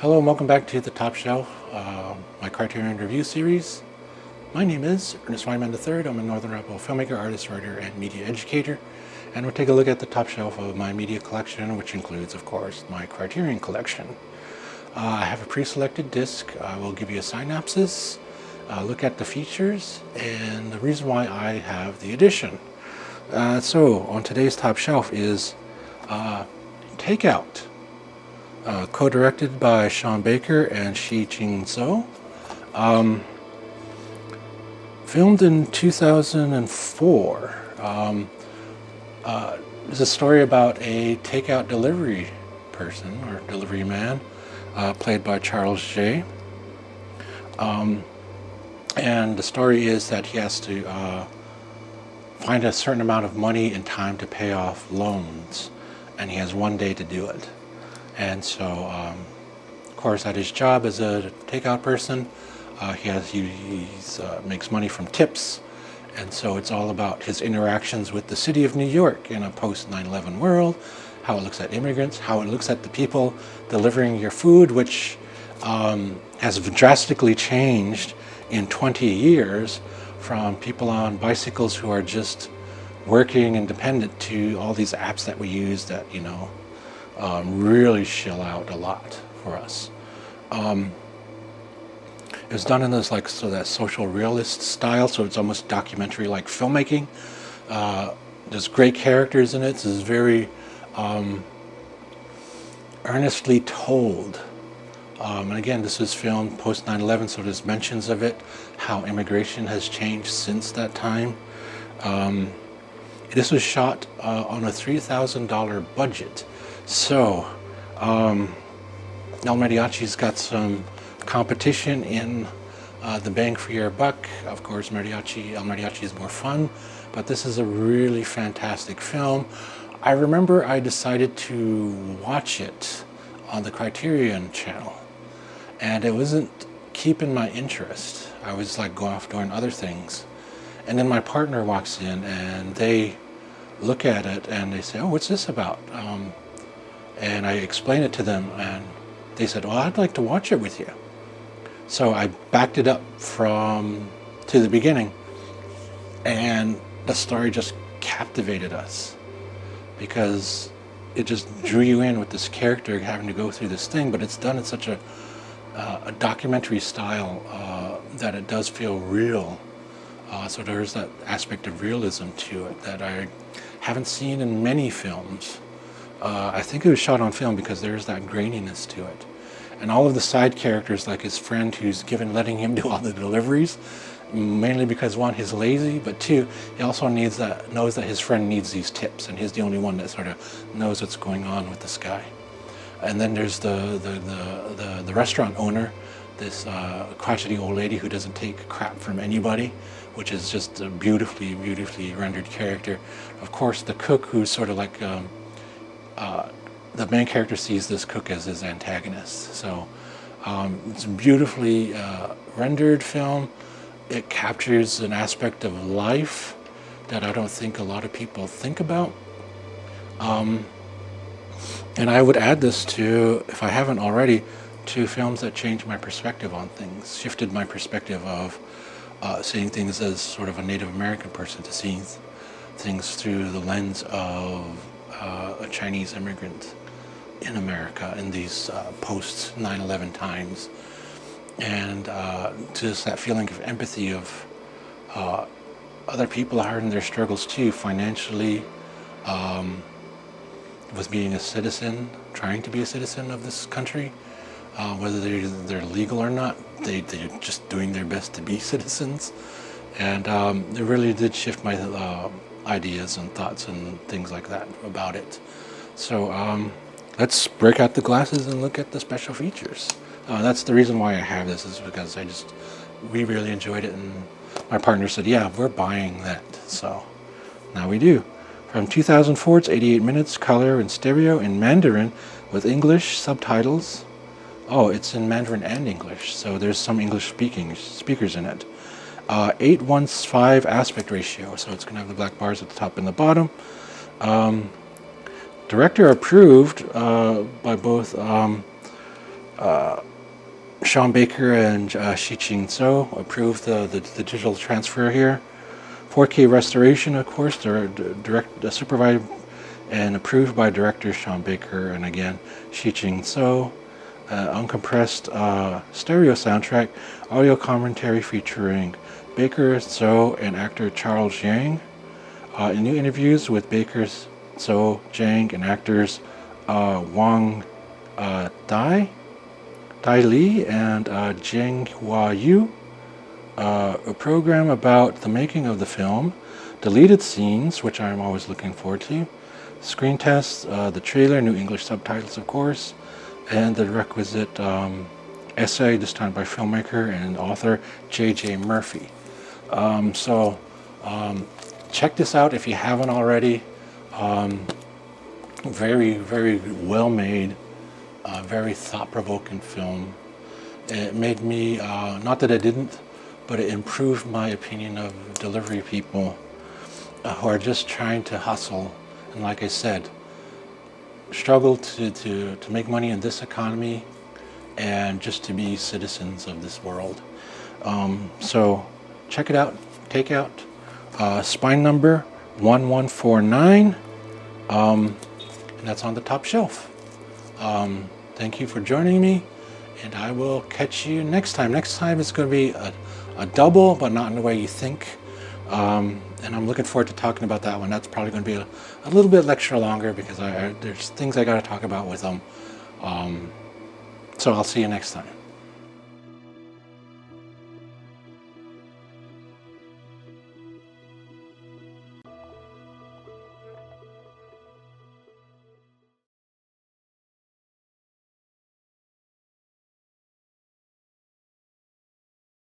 Hello and welcome back to the Top Shelf, my Criterion review series. My name is Ernest Whiteman III. I'm a Northern Rebel filmmaker, artist, writer, and media educator. And we'll take a look at the top shelf of my media collection, which includes, of course, my Criterion collection. I have a pre-selected disc. I will give you a synopsis, look at the features, and the reason why I have the edition. So on today's top shelf is Takeout. Co-directed by Sean Baker and Shih-Ching Tsou. Filmed in 2004. It's a story about a takeout delivery person, or delivery man, played by Charles J. And the story is that he has to find a certain amount of money and time to pay off loans, and he has one day to do it. And so, of course, at his job as a takeout person, he makes money from tips, and so it's all about his interactions with the city of New York in a post 9/11 world, how it looks at immigrants, how it looks at the people delivering your food, which has drastically changed in 20 years, from people on bicycles who are just working independent to all these apps that we use that, really chill out a lot for us. It was done in this that social realist style, so it's almost documentary like filmmaking. There's great characters in it. This is very earnestly told. And again, this was filmed post 9/11, so there's mentions of it, how immigration has changed since that time. This was shot on a $3,000 budget. So, El Mariachi's got some competition in the bang for your buck. Of course, El Mariachi is more fun, but this is a really fantastic film. I remember I decided to watch it on the Criterion channel, and it wasn't keeping my interest. I was going off doing other things. And then my partner walks in, and they look at it, and they say, "Oh, what's this about?" And I explained it to them, and they said, "Well, I'd like to watch it with you." So I backed it up to the beginning, and the story just captivated us because it just drew you in with this character having to go through this thing, but it's done in such a documentary style that it does feel real. So there's that aspect of realism to it that I haven't seen in many films. I think it was shot on film because there's that graininess to it. And all of the side characters, like his friend who's letting him do all the deliveries, mainly because one, he's lazy, but two, he also knows that his friend needs these tips, and he's the only one that sort of knows what's going on with this guy. And then there's the restaurant owner, this crotchety old lady who doesn't take crap from anybody, which is just a beautifully, beautifully rendered character. Of course, the cook, who's sort of like the main character sees this cook as his antagonist. So it's a beautifully rendered film. It captures an aspect of life that I don't think a lot of people think about. And I would add this to, if I haven't already, to films that changed my perspective on things, shifted my perspective of seeing things as sort of a Native American person to seeing things through the lens of a Chinese immigrant in America in these post 9/11 times, and just that feeling of empathy of other people are in their struggles too, financially, with being a citizen, trying to be a citizen of this country, whether they're legal or not. They're just doing their best to be citizens, and it really did shift my ideas and thoughts and things like that about it. So let's break out the glasses and look at the special features. That's the reason why I have this, is because we really enjoyed it, and my partner said, "Yeah, we're buying that." So now we do. From 2004, it's 88 minutes, color and stereo in Mandarin with English subtitles. Oh, it's in Mandarin and English, so there's some English speakers in it. 8:1:5 aspect ratio, so it's going to have the black bars at the top and the bottom. Director approved by both Sean Baker and Shih-Ching Tsou approved the digital transfer here. 4K restoration, of course, supervised and approved by director Sean Baker and again Shih-Ching Tsou. Uncompressed stereo soundtrack, audio commentary featuring Baker, Tsou, and actor Charles Yang. In new interviews with Baker, Tsou, Yang, and actors Wang Dai Li, and Jing Hua Yu. A program about the making of the film, deleted scenes, which I'm always looking forward to, screen tests, the trailer, new English subtitles, of course, and the requisite essay, this time by filmmaker and author J.J. Murphy. Check this out if you haven't already. Very, very well made, very thought-provoking film. It made me, not that I didn't, but it improved my opinion of delivery people who are just trying to hustle and, like I said, struggle to make money in this economy and just to be citizens of this world. So check it out, take out spine number 1149, and that's on the top shelf. Thank you for joining me, and I will catch you next time. Next time it's going to be a double, but not in the way you think. And I'm looking forward to talking about that one. That's probably going to be a little bit extra longer because there's things I got to talk about with them. So I'll see you next time.